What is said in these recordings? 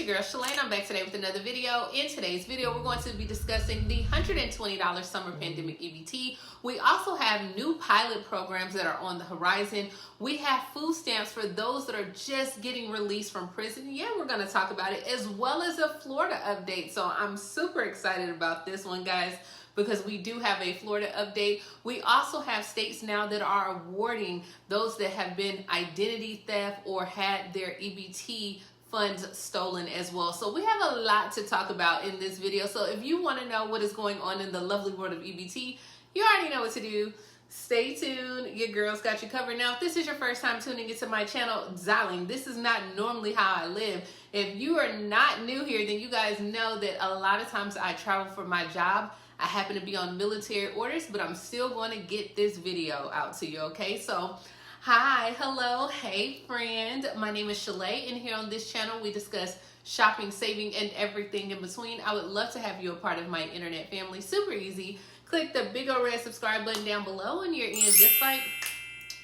your girl Shalae, and I'm back today with another video. In today's video, we're going to be discussing the $120 summer pandemic EBT. We also have new pilot programs that are on the horizon. We have food stamps for those that are just getting released from prison. Yeah, we're going to talk about it, as well as a Florida update. So I'm super excited about this one, guys, because we do have a Florida update. We also have states now that are awarding those that have been identity theft or had their EBT funds stolen as well. So we have a lot to talk about in this video. So if you want to know what is going on in the lovely world of EBT, you already know what to do. Stay tuned. Your girl's got you covered. Now, if this is your first time tuning into my channel, darling, this is not normally how I live. If you are not new here, then you guys know that a lot of times I travel for my job. I happen to be on military orders, but I'm still going to get this video out to you, okay? So, hi, hello, hey friend. My name is Shalae, and here on this channel we discuss shopping, saving, and everything in between. I would love to have you a part of my internet family. Super easy. Click the big old red subscribe button down below and you're in just like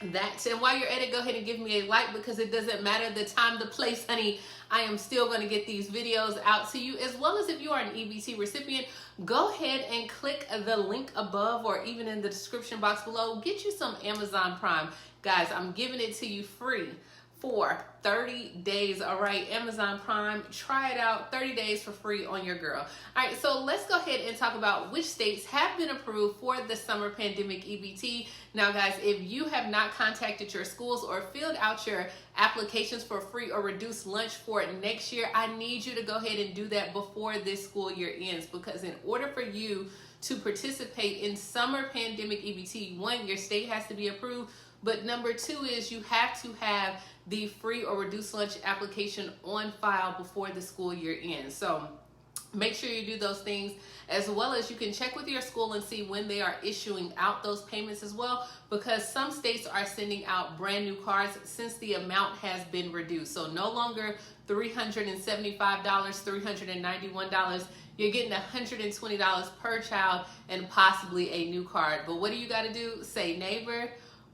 that. And while you're at it, go ahead and give me a like, because it doesn't matter the time, the place, honey. I am still going to get these videos out to you, as well as if you are an EBT recipient, go ahead and click the link above or even in the description box below. Get you some Amazon Prime. Guys, I'm giving it to you free for 30 days, all right? Amazon Prime, try it out, 30 days for free on your girl. All right, so let's go ahead and talk about which states have been approved for the summer pandemic EBT. Now, guys, if you have not contacted your schools or filled out your applications for free or reduced lunch for next year, I need you to go ahead and do that before this school year ends, because in order for you to participate in summer pandemic EBT, one, your state has to be approved, but number two is you have to have the free or reduced lunch application on file before the school year ends. So make sure you do those things, as well as you can check with your school and see when they are issuing out those payments as well, because some states are sending out brand new cards since the amount has been reduced. So no longer $375, $391. You're getting $120 per child and possibly a new card. But what do you got to do? Say, neighbor,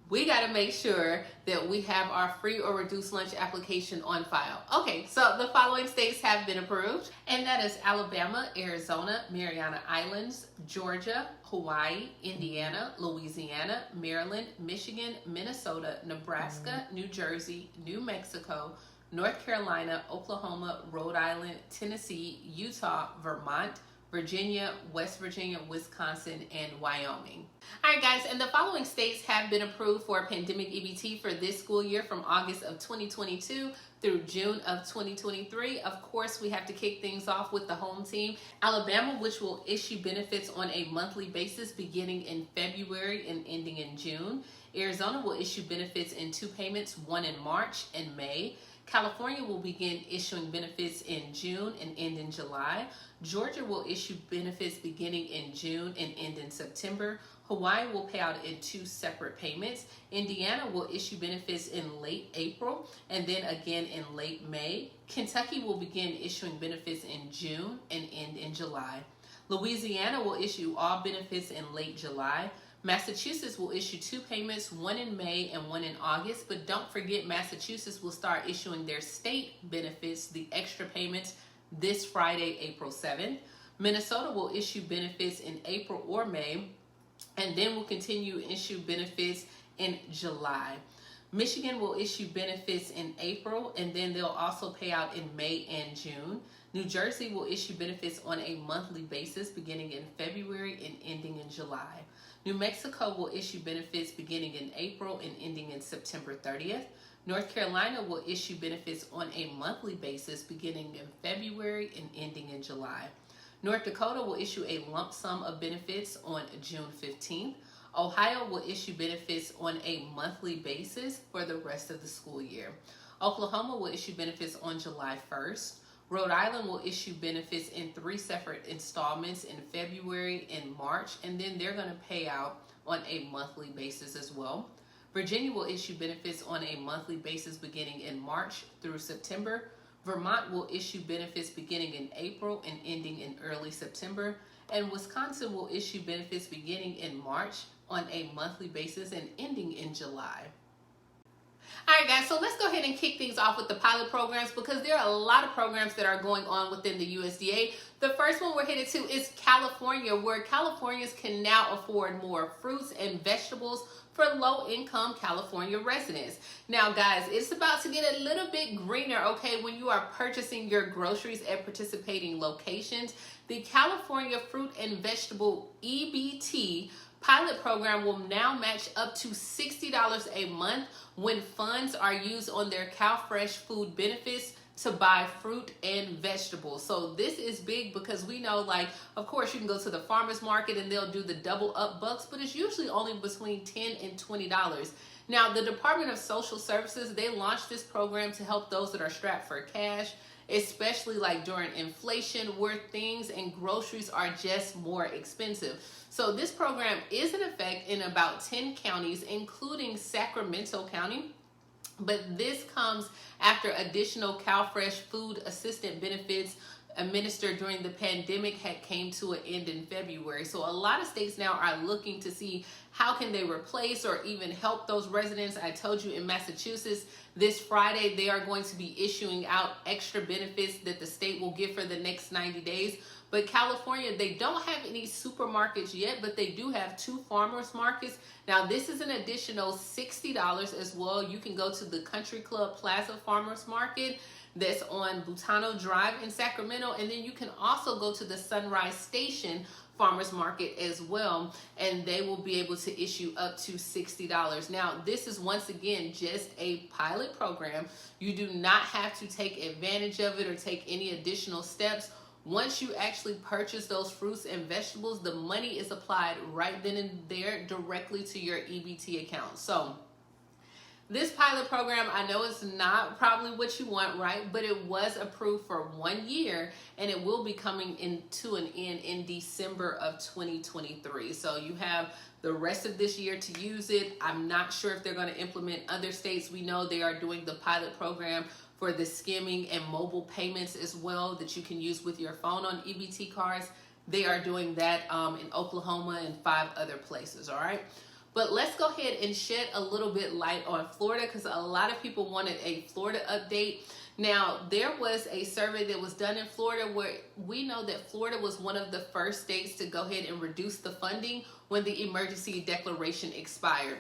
we got to make sure that we have our free or reduced lunch application on file. Okay, so the following states have been approved, and that is Alabama, Arizona, Mariana Islands, Georgia, Hawaii, Indiana, Louisiana, Maryland, Michigan, Minnesota, Nebraska, New Jersey, New Mexico, North Carolina, Oklahoma, Rhode Island, Tennessee, Utah, Vermont, Virginia, West Virginia, Wisconsin, and Wyoming. All right, guys, and the following states have been approved for pandemic EBT for this school year from August of 2022 through June of 2023. Of course, we have to kick things off with the home team. Alabama, which will issue benefits on a monthly basis beginning in February and ending in June. Arizona will issue benefits in two payments, one in March and May. California will begin issuing benefits in June and end in July. Georgia will issue benefits beginning in June and end in September. Hawaii will pay out in two separate payments. Indiana will issue benefits in late April and then again in late May. Kentucky will begin issuing benefits in June and end in July. Louisiana will issue all benefits in late July. Massachusetts will issue two payments, one in May and one in August, but don't forget Massachusetts will start issuing their state benefits, the extra payments, this Friday, April 7th. Minnesota will issue benefits in April or May, and then will continue to issue benefits in July. Michigan will issue benefits in April, and then they'll also pay out in May and June. New Jersey will issue benefits on a monthly basis beginning in February and ending in July. New Mexico will issue benefits beginning in April and ending in September 30th. North Carolina will issue benefits on a monthly basis beginning in February and ending in July. North Dakota will issue a lump sum of benefits on June 15th. Ohio will issue benefits on a monthly basis for the rest of the school year. Oklahoma will issue benefits on July 1st. Rhode Island will issue benefits in three separate installments in February and March, and then they're going to pay out on a monthly basis as well. Virginia will issue benefits on a monthly basis beginning in March through September. Vermont will issue benefits beginning in April and ending in early September. And Wisconsin will issue benefits beginning in March on a monthly basis and ending in July. All right, guys, so let's go ahead and kick things off with the pilot programs because there are a lot of programs that are going on within the USDA. The first one we're headed to is California, where Californians can now afford more fruits and vegetables for low-income California residents. Now, guys, it's about to get a little bit greener, okay, when you are purchasing your groceries at participating locations. The California Fruit and Vegetable EBT pilot program will now match up to $60 a month when funds are used on their CalFresh food benefits to buy fruit and vegetables. So this is big because we know, like, of course you can go to the farmer's market and they'll do the double up bucks, but it's usually only between $10 and $20. Now, the Department of Social Services, they launched this program to help those that are strapped for cash, especially like during inflation where things and groceries are just more expensive. So this program is in effect in about 10 counties, including Sacramento County. But this comes after additional CalFresh food assistant benefits administered during the pandemic had came to an end in February. So a lot of states now are looking to see how can they replace or even help those residents. I told you in Massachusetts, this Friday, they are going to be issuing out extra benefits that the state will give for the next 90 days. But California, they don't have any supermarkets yet, but they do have 2 farmers markets. Now, this is an additional $60 as well. You can go to the Country Club Plaza Farmers Market that's on Butano Drive in Sacramento. And then you can also go to the Sunrise Station Farmers Market as well, and they will be able to issue up to $60. Now, this is once again just a pilot program. You do not have to take advantage of it or take any additional steps. Once you actually purchase those fruits and vegetables, the money is applied right then and there directly to your EBT account. So this pilot program, I know it's not probably what you want, right? But it was approved for 1 year and it will be coming into an end in December of 2023. So you have the rest of this year to use it. I'm not sure if they're going to implement other states. We know they are doing the pilot program for the skimming and mobile payments as well that you can use with your phone on EBT cards. They are doing that in Oklahoma and 5 other places, all right? But let's go ahead and shed a little bit light on Florida because a lot of people wanted a Florida update. Now, there was a survey that was done in Florida where we know that Florida was one of the first states to go ahead and reduce the funding when the emergency declaration expired.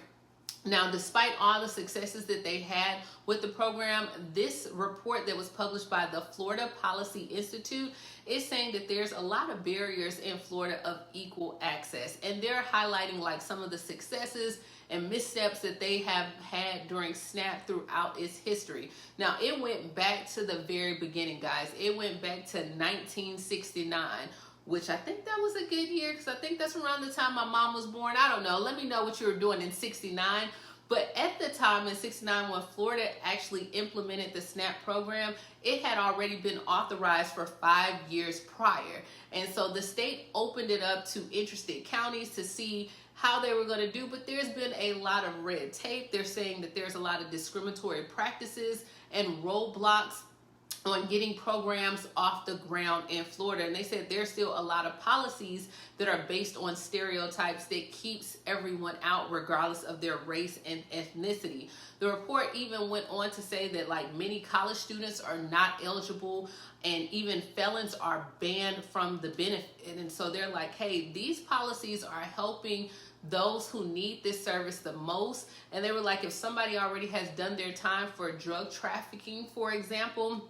Now, despite all the successes that they had with the program, this report that was published by the Florida Policy Institute is saying that there's a lot of barriers in Florida of equal access. And they're highlighting like some of the successes and missteps that they have had during SNAP throughout its history. Now, it went back to the very beginning, guys. It went back to 1969. Which I think that was a good year because I think that's around the time my mom was born. I don't know. Let me know what you were doing in 69. But at the time in 69 when Florida actually implemented the SNAP program, it had already been authorized for 5 years prior. And so the state opened it up to interested counties to see how they were going to do. But there's been a lot of red tape. They're saying that there's a lot of discriminatory practices and roadblocks on getting programs off the ground in Florida. And they said there's still a lot of policies that are based on stereotypes that keeps everyone out regardless of their race and ethnicity. The report even went on to say that like many college students are not eligible and even felons are banned from the benefit. And so they're like, hey, these policies are helping those who need this service the most. And they were like, if somebody already has done their time for drug trafficking, for example,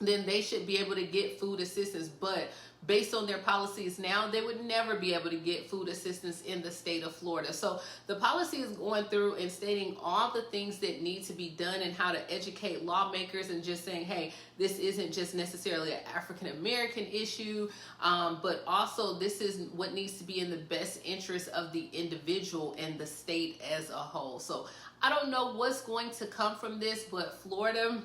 then they should be able to get food assistance. But based on their policies now, they would never be able to get food assistance in the state of Florida. So the policy is going through and stating all the things that need to be done and how to educate lawmakers and just saying, hey, this isn't just necessarily an African-American issue, but also this is what needs to be in the best interest of the individual and the state as a whole. So I don't know what's going to come from this, but Florida,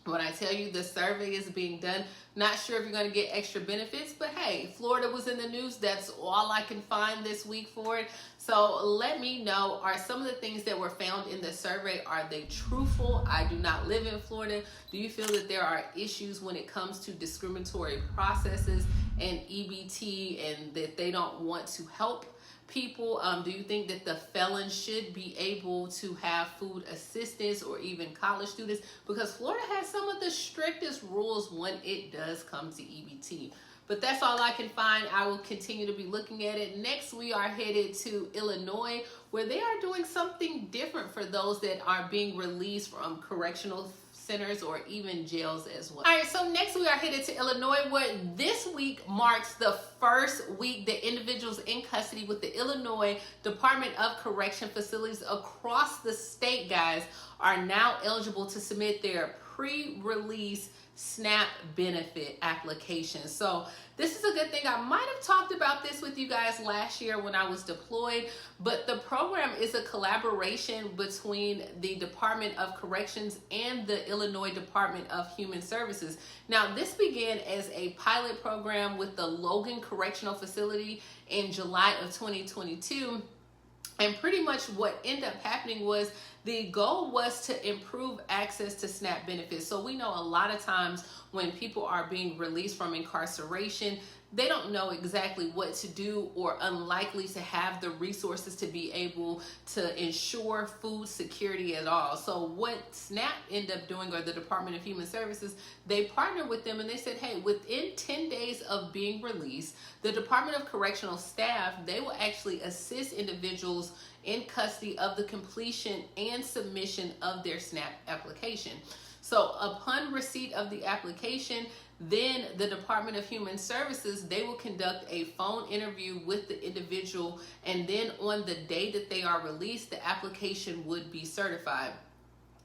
when I tell you the survey is being done, not sure if you're going to get extra benefits, but hey, Florida was in the news. That's all I can find this week for it. So let me know, are some of the things that were found in the survey, are they truthful? I do not live in Florida. Do you feel that there are issues when it comes to discriminatory processes and EBT and that they don't want to help people? Do you think that the felons should be able to have food assistance, or even college students? Because Florida has some of the strictest rules when it does come to EBT. But that's all I can find. I will continue to be looking at it. Next, we are headed to Illinois, where they are doing something different for those that are being released from correctional centers or even jails as well. All right, so next we are headed to Illinois, where this week marks the first week that individuals in custody with the Illinois Department of Correction facilities across the state, guys, are now eligible to submit their pre-release SNAP benefit application. So this is a good thing. I might have talked about this with you guys last year when I was deployed, but the program is a collaboration between the Department of Corrections and the Illinois Department of Human Services. Now, this began as a pilot program with the Logan Correctional Facility in July of 2022. And pretty much what ended up happening was the goal was to improve access to SNAP benefits. So we know a lot of times when people are being released from incarceration, they don't know exactly what to do, or unlikely to have the resources to be able to ensure food security at all. So what SNAP ended up doing, or the Department of Human Services, they partnered with them and they said, hey, within 10 days of being released, the Department of Correctional staff, they will actually assist individuals in custody of the completion and submission of their SNAP application. So upon receipt of the application, then the Department of Human Services, they will conduct a phone interview with the individual, and then on the day that they are released, the application would be certified.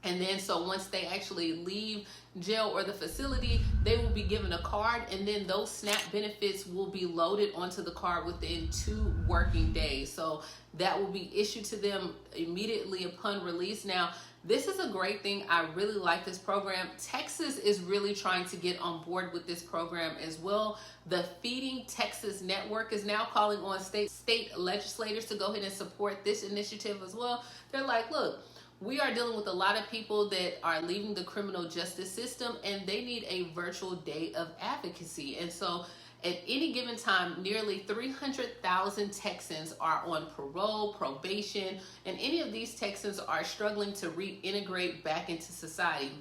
And then so once they actually leave jail or the facility, they will be given a card, and then those SNAP benefits will be loaded onto the card within 2 working days. So that will be issued to them immediately upon release. Now, this is a great thing. I really like this program. Texas is really trying to get on board with this program as well. The Feeding Texas Network is now calling on state legislators to go ahead and support this initiative as well. They're like, look, we are dealing with a lot of people that are leaving the criminal justice system, and they need a virtual day of advocacy. And so at any given time, nearly 300,000 Texans are on parole, probation, and any of these Texans are struggling to reintegrate back into society.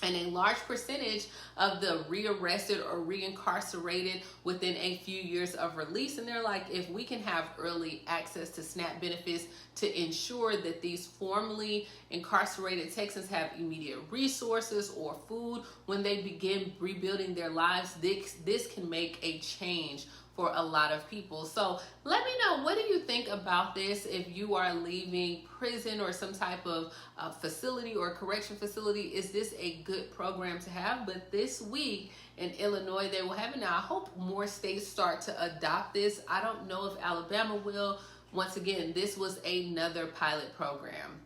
And a large percentage of the rearrested or reincarcerated within a few years of release. And they're like, if we can have early access to SNAP benefits to ensure that these formerly incarcerated Texans have immediate resources or food when they begin rebuilding their lives, this can make a change for a lot of people. So let me know, what do you think about this? If you are leaving prison or some type of facility or correction facility, is this a good program to have? But this week in Illinois, they will have it. Now, I hope more states start to adopt this. I don't know if Alabama will. Once again, this was another pilot program.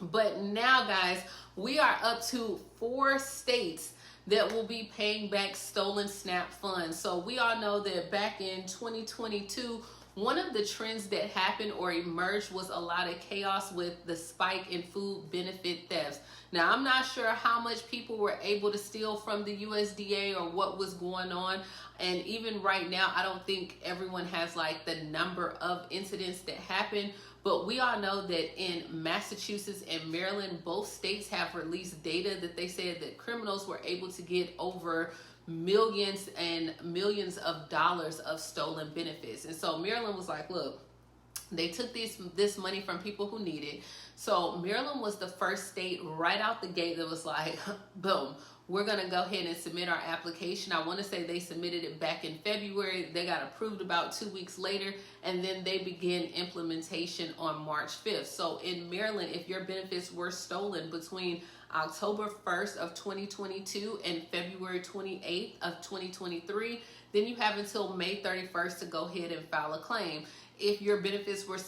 But now, guys, we are up to 4 states that will be paying back stolen SNAP funds. So we all know that back in 2022, one of the trends that happened or emerged was a lot of chaos with the spike in food benefit thefts. Now, I'm not sure how much people were able to steal from the USDA or what was going on. And even right now, I don't think everyone has like the number of incidents that happened. But we all know that in Massachusetts and Maryland, both states have released data that they said that criminals were able to get over millions and millions of dollars of stolen benefits. And so Maryland was like, look, they took this money from people who need it. So Maryland was the first state right out the gate that was like, boom, we're going to go ahead and submit our application. I want to say they submitted it back in February. They got approved about 2 weeks later, and then they began implementation on March 5th. So in Maryland, if your benefits were stolen between October 1st of 2022 and February 28th of 2023, then you have until May 31st to go ahead and file a claim. If your benefits were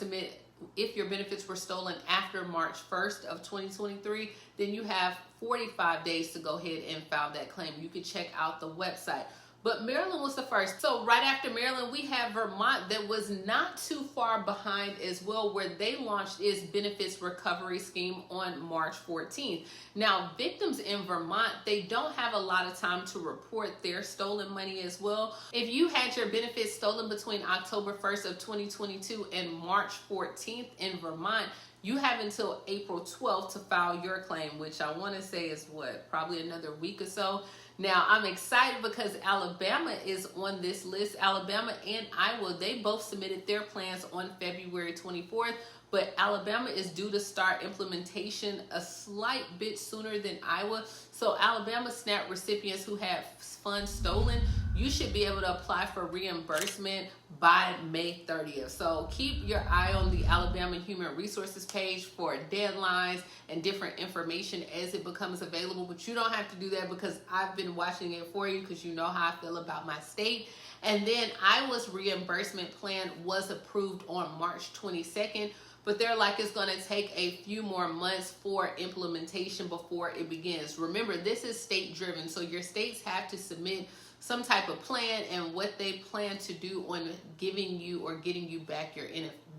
stolen after March 1st of 2023, then you have 45 days to go ahead and file that claim. You can check out the website. but Maryland was the first. So right after Maryland, we have Vermont that was not too far behind as well, where they launched its benefits recovery scheme on March 14th. Now, victims in Vermont, they don't have a lot of time to report their stolen money as well. If you had your benefits stolen between October 1st of 2022 and March 14th in Vermont, you have until April 12th to file your claim, which I want to say is what, probably another week or so. Now, I'm excited because Alabama is on this list. Alabama and Iowa, they both submitted their plans on February 24th, but Alabama is due to start implementation a slight bit sooner than Iowa. So Alabama SNAP recipients who have funds stolen, you should be able to apply for reimbursement by May 30th. So keep your eye on the Alabama Human Resources page for deadlines and different information as it becomes available. But you don't have to do that because I've been watching it for you, because you know how I feel about my state. And then Iowa's reimbursement plan was approved on March 22nd. But they're like, it's going to take a few more months for implementation before it begins. Remember, this is state driven, so your states have to submit some type of plan and what they plan to do on giving you or getting you back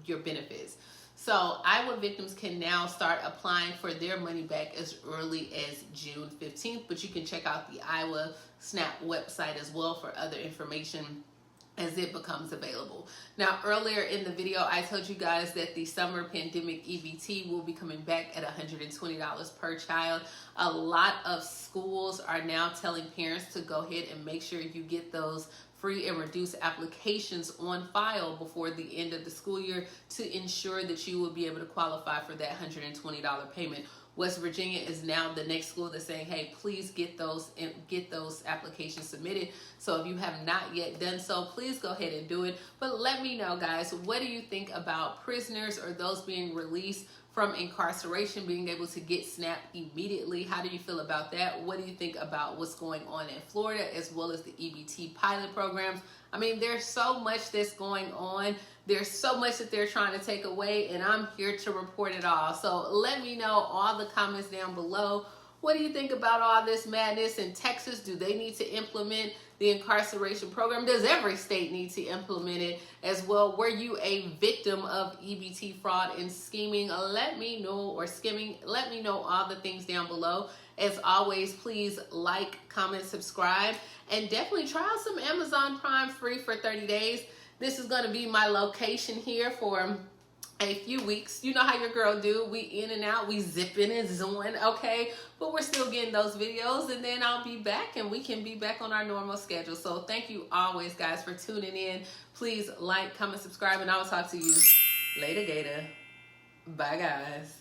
your benefits. So Iowa victims can now start applying for their money back as early as June 15th, but you can check out the Iowa SNAP website as well for other information as it becomes available. Now, earlier in the video, I told you guys that the summer pandemic EBT will be coming back at $120 per child. A lot of schools are now telling parents to go ahead and make sure you get those free and reduced applications on file before the end of the school year to ensure that you will be able to qualify for that $120 payment. West Virginia is now the next school that's saying, hey, please get those applications submitted. So if you have not yet done so, please go ahead and do it. But let me know, guys, what do you think about prisoners or those being released from incarceration being able to get SNAP immediately? How do you feel about that? What do you think about what's going on in Florida as well as the EBT pilot programs? I mean, there's so much that's going on. There's so much that they're trying to take away, and I'm here to report it all. So let me know all the comments down below. What do you think about all this madness in Texas? Do they need to implement the incarceration program? Does every state need to implement it as well? Were you a victim of EBT fraud and scheming? Let me know, or skimming. Let me know all the things down below. As always, please like, comment, subscribe, and definitely try out some Amazon Prime free for 30 days. This is going to be my location here for a few weeks. You know how your girl do. We in and out, we zipping and zooming, okay? But we're still getting those videos, and then I'll be back and we can be back on our normal schedule. So thank you always, guys, for tuning in. Please like, comment, subscribe, and I will talk to you later, Gator. Bye, guys.